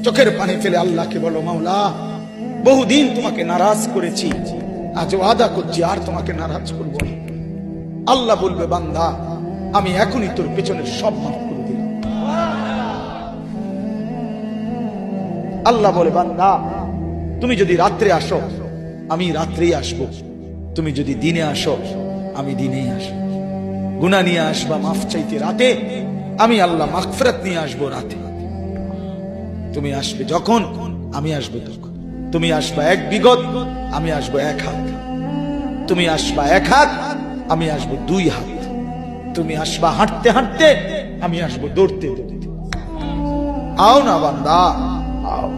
চোখের পানি ফেলে আল্লাহকে বলো, মাওলা বহুদিন তোমাকে নারাজ করেছি, আজ ওয়াদা করছি আর তোমাকে নারাজ করব না। আল্লাহ বলবে, বান্দা আমি এখনই তোর পেছনের সব মাফ করে দিলাম। আল্লাহ বলে, বান্দা তুমি যদি রাত্রে আসো আমি রাত্রেই আসবো, তুমি যদি দিনে আসো আমি দিনেই আসবো। গুনাহ নিয়ে আসবা মাফ চাইতে রাতে, আমি আল্লাহ মাগফিরাত নিয়ে আসবো রাতে। তুমি আসবে যখন আমি আসবো তখন। তুমি আসবা এক বিগত, আমি আসবো এক হাত। তুমি আসবা এক হাত, আমি আসবো দুই হাত। তুমি আসবা হাঁটতে হাঁটতে, আমি আসবো দৌড়তে দৌড়তে। আও না বান্দা, আও,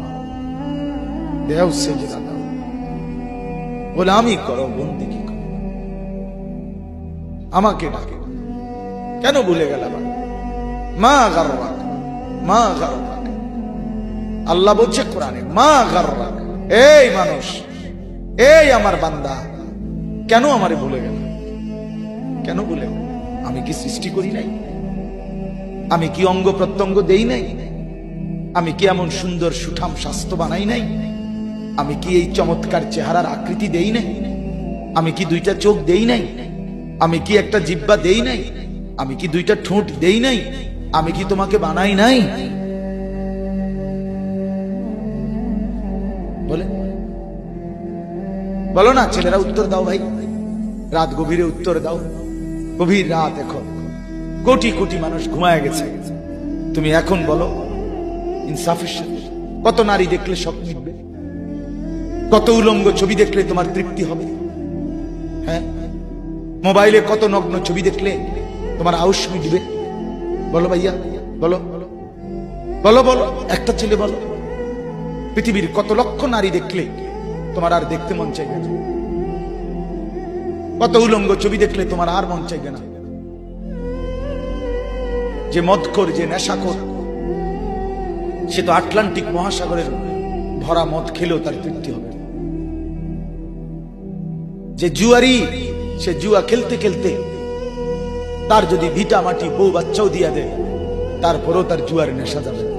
দেও সেজদা দাও, গোলামি করো, বন্দেগী করো, আমাকে ডাকে। কেন ভুলে গেল? মা গাররাক, মা গাররাক। আল্লাহ বলছে কোরআনে, মা গাররাক। এই মানুষ, এই আমার বান্দা, কেন আমারে ভুলে গেল? কেন ভুলে গেল? আমি কি সৃষ্টি করি নাই? আমি কি অঙ্গ প্রত্যঙ্গ দেই নাই? আমি কি এমন সুন্দর সুঠাম স্বাস্থ্য বানাই নাই? আমি কি এই চমৎকার চেহারার আকৃতি দেই নাই? আমি কি দুইটা চোখ দেই নাই? আমি কি একটা জিহ্বা দেই নাই? আমি কি দুইটা ঠোঁট দেই নাই? আমি কি তোমাকে বানাই নাই? বলে বলো না ছেলেরা, উত্তর দাও ভাই, রাত গভীরে উত্তর দাও। গভীর রাত, এখন কোটি কোটি মানুষ ঘুমায় গেছে। তুমি এখন বলো ইনসাফের সাথে, কত নারী দেখলে সব মিটবে? কত উলঙ্গ ছবি দেখলে তোমার তৃপ্তি হবে? হ্যাঁ, মোবাইলে কত নগ্ন ছবি দেখলে তোমার আউশ মিটবে? বলো ভাইয়া, বলো বলো বলো, একটা ছেলে বলো। পৃথিবীর কত লক্ষ নারী দেখলে তোমার আর দেখতে মন চাইবে না? কত উলঙ্গ ছবি দেখলে তোমার আর মন চাইবে না? যে মদখোর, যে নেশাখোর, সে তো আটলান্টিক মহাসাগরের ভরা মদ খেলেও তার তৃপ্তি হবে। যে জুয়ারি, সে জুয়া খেলতে খেলতে তার যদি ভিটা মাটি বউ বাচ্চাও দিয়া দেয়, তারপরও তার জুয়ার নেশা যাবে না।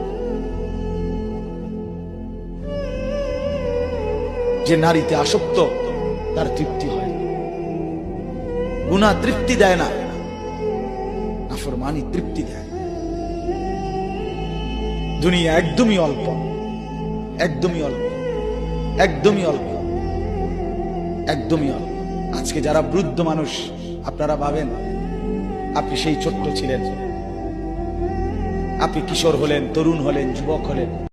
যে নারীতে আসক্ত, তার তৃপ্তি হয় না। গুনাহ তৃপ্তি দেয় না, নাফরমানি তৃপ্তি দেয়। দুনিয়া একদমই অল্প, একদমই অল্প, একদমই অল্প, একদমই অল্প। আজকে যারা বৃদ্ধ মানুষ, আপনারা ভাবেন আপনি সেই ছোট্ট ছিলেন, আপনি কিশোর হলেন, তরুণ হলেন, যুবক হলেন,